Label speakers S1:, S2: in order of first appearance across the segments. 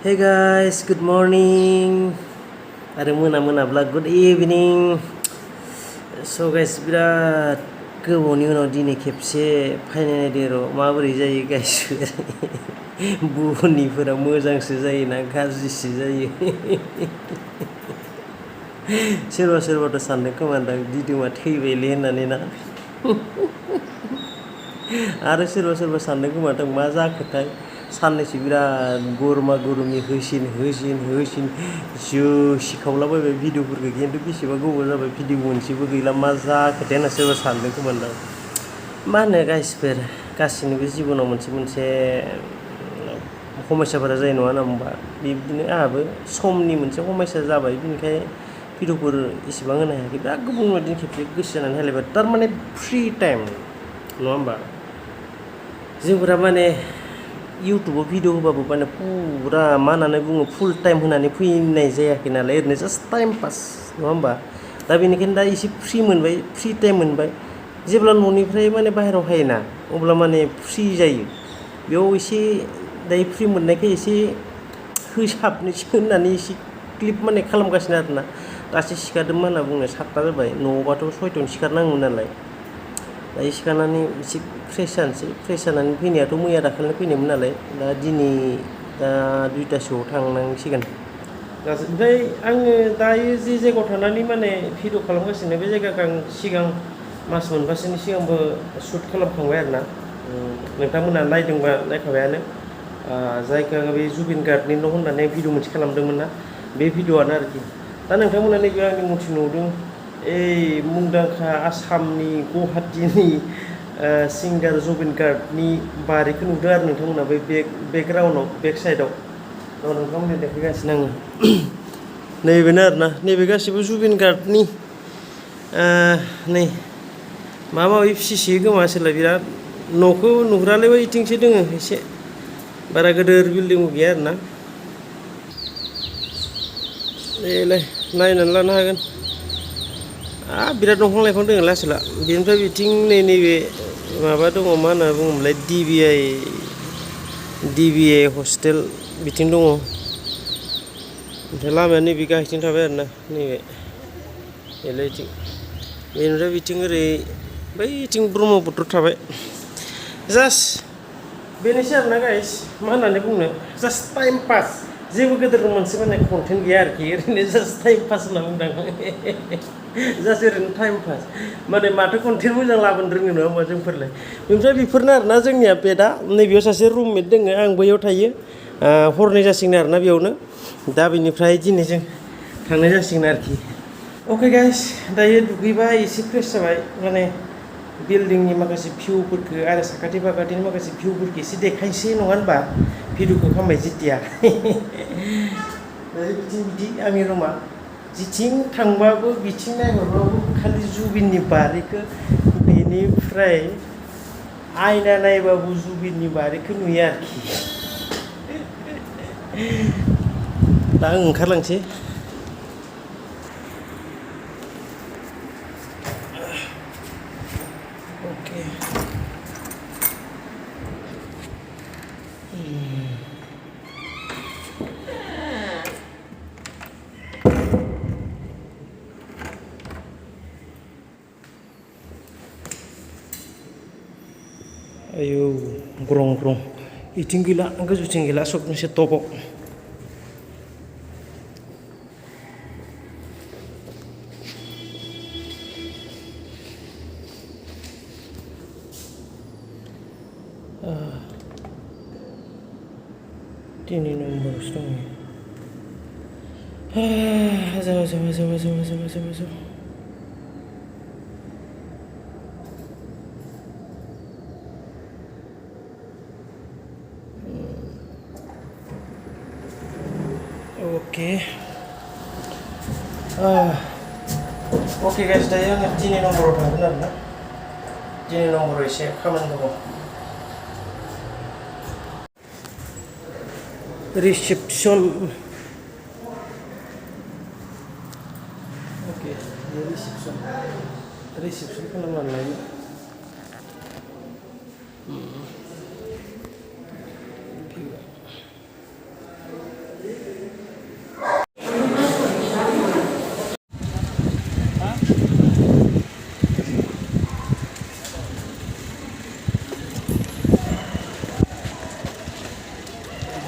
S1: Hey guys, good morning. Ada moना-मोनाब्ला good evening. So guys, बिराद गोबावनि उनाव दिनै खेबसे फाइनाल नायदो र' माबोरै जायो गाइस बुहुनिफोरा मोजांसो जायो ना गाज्रिसो जायो सोरबा सोरबाथ' सानदों खोमादां दिदुमा थैबायलै होननानै ना आरो सोरबा सोरबा सानदों खोमादां मा जाखोथाय साननैसो बिराद गरमा गरमनि होसिन जि सिखावलाबायबाय भिडिअफोरखौ खिन्थु बेसेबा गोबाव जाबाय भिडिअ मोनसेबो गैला मा जाखोथाय होनना सोरबा सानदों खोमादां मा होनो गाइसफोर गासिनिबो जिबनाव मोनसे समस्याफोरा जायो नङा होनबा बिदिनो आंहाबो समनि मोनसे समस्या जाबाय बिनिखाय भिडिअफोर इसेबां होनो हायाखै बिराद गुबुन बायदि खेबसे गोसो जानानै हालायबाय थारमाने फ्रि टाइम नङा होमबा जोंफोरा माने इउटुबाव भिडिअ होबाबो माने पुरा मा होननानै बुङो फुल टाइम होनानै फैनाय जायाखै नालाय ओरैनो जास्ट टाइम पास नङा होमबा दा बेनिखायनो दा एसे फ्रि मोनबाय फ्रि टाइम मोनबाय जेब्ला न'निफ्राय माने बाहेरायाव हायोना अब्ला माने फ्रि जायो बेयाव एसे दायो फ्रि मोननायखाय एसे होसाबनोसै होननानै एसे क्लिप माने खालामगासिनो आरोना दासो सिखारदों मा होनना बुङो 7टा जाबाय न'आवबाथ' 6टायावनो सिखारनांगौमोन नालाय दायो सिखारनानै एसे फ्रेश जानोसै फ्रेश जानानै फैनायाथ' मैया दाखालिनो फैनायमोन नालाय दा दिनै दा 2टासोआव थांनांसिगोन ओमफ्राय आङो दायो जे जायगायाव थानानै माने भिडिअ खालामगासिनो बे जायगाखौ आं सिगां मास मोनबासोनि सिगांबो शुट खालामखांबाय आरोना नोंथांमोना नायदोंबा नायखाबायानो जायगा बे जुबिन गार्डनि न' होननानै भिडिअ मोनसे खालामदोंमोन ना बे भिडिअआनो आरोखि दा नोंथांमोना नैबे आंनि मथि नुदों मुंदांखा आसामनि गुवाहाटीनि सिंगार जुबिन गार्डनि बारिखौ नुदों आरो नोंथांमोना बै बेकग्राउन्डआव बेक साइडआव नोंथांमोननि देखायगासिनो आङो नैबेनो आरोना नैबे गासिबो जुबिन गार्डनि नै माबा माबि फिसियो गोमासोलाय बिराद न'खौ नुहुरालाय बैथिंसो दोङो एसे बारा गिदिर बिल्डिंबो गैया आरोना देलाय नायनानै लानो हागोन बिराद दंफां लाइफां दङ लासैला बेनिफ्राय बिथिं नैबे माबा दङ मा होनना बुङोमोनलाय डिबिआइ हस्टेल बिथिं दङ ओमफ्राय लामाया नैबे गाहायथिं थाबाय आरोना नैबे बेलायथिं बेनिफ्राय बिथिं ओरै बैथिं ब्रह्मपुत्र थाबाय जास्ट बेनोसै आरोना गाइस मा होननानै बुंनो जास्ट टाइम पास जेबो गेदेर मोनसे माने कन्टेन्ट गैया आरोखि ओरैनो जास्ट टाइम पास होनना बुंदों आं जास्ट ओरैनो टाइम पास माने माथो कन्टेन्ट मोजां लाबोनो रोङो नङा होमबा जोंफोरलाय ओमफ्राय बेफोरनो आरोना जोंनिया बेदा नैबेयाव सासे रुममेट दङ आं बैयाव थायो हरनै जासिगोन आरोना बेयावनो दा बेनिफ्राय दिनै जों थांनाय जासिगोन आरोखि अके गाइस दायो दुगैबाय एसे फ्रेश जाबाय माने बिल्डिंनि माखासे भिउफोरखौ आरो साखाथि फाखाथिनि माखासे भिउफोरखौ एसे देखायसै नङा होनबा भिडिअखौ खालामबाय जेथिया बिथिं बिदि आंनि रुमा जिथिं थांबाबो बिथिं नायहरबाबो खालि जुबिननि बारिखौ बेनिफ्राय आयना नायबाबो जुबिननि बारिखौ नुयो आरोखि दा आं ओंखारलांसै अके आयौ ग्रं ग्रं इथिं गैला गोजौथिं गैला सबनोसै टपाव दिनै नम्बरावसो दङ जाबा अके गाइस दायो आङो दिनै नम्बराव थांगोन आरोना दिनै नम्बराव एसे खामानि दङ रिसेपसन अके रिसेपसन खालामनानै लायो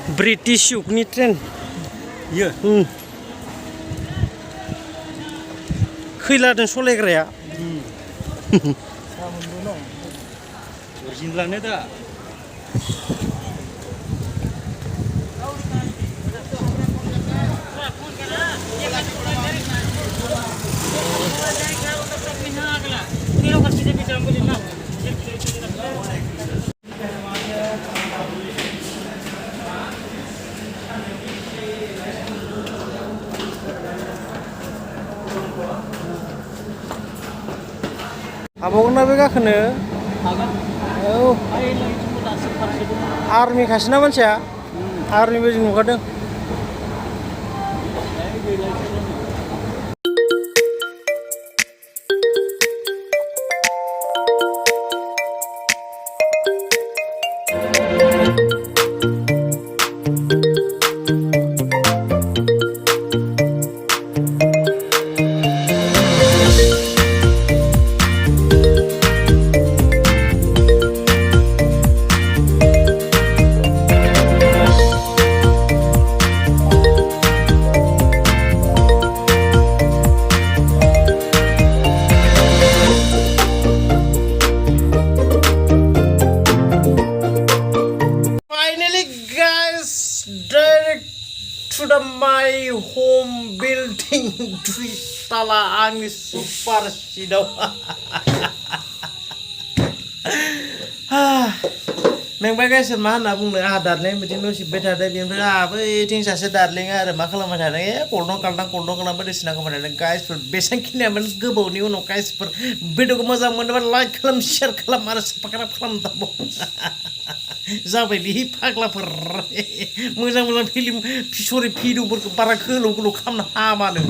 S1: ब्रिटिश युगनि ट्रेन
S2: इयो
S1: खैलाजों सलायग्राया
S2: अरिजिनेलानो दा
S1: हाबावगोन ना बे गाखोनो औ आर्मि खासोना मानसिया आर्मि बायदि नुखादों to the my home building Didwisw आंनि सुपार सिटआव मेंबाय गाइसोर मा होनना बुंनो आंहा दार्लिं बिदिनो सिबबाय थादों बेनिफ्राय आंहा बैथिं सासे दार्लिंआ आरो मा खालामबाय थादों कलदं कालदां बायदिसिना खालामबाय थादों गाइसफोर बेसेबांखिनियामोन गोबावनि उनाव गाइसफोर भिडिअखौ मोजां मोनोबा लाइक खालाम शेयार खालाम आरो साबस्क्राइब खालाम जाबाय बे फाग्लाफोर मोजां फिल्म सरि भिडिअफोरखौ बारा गोलाव खालामनो हामानो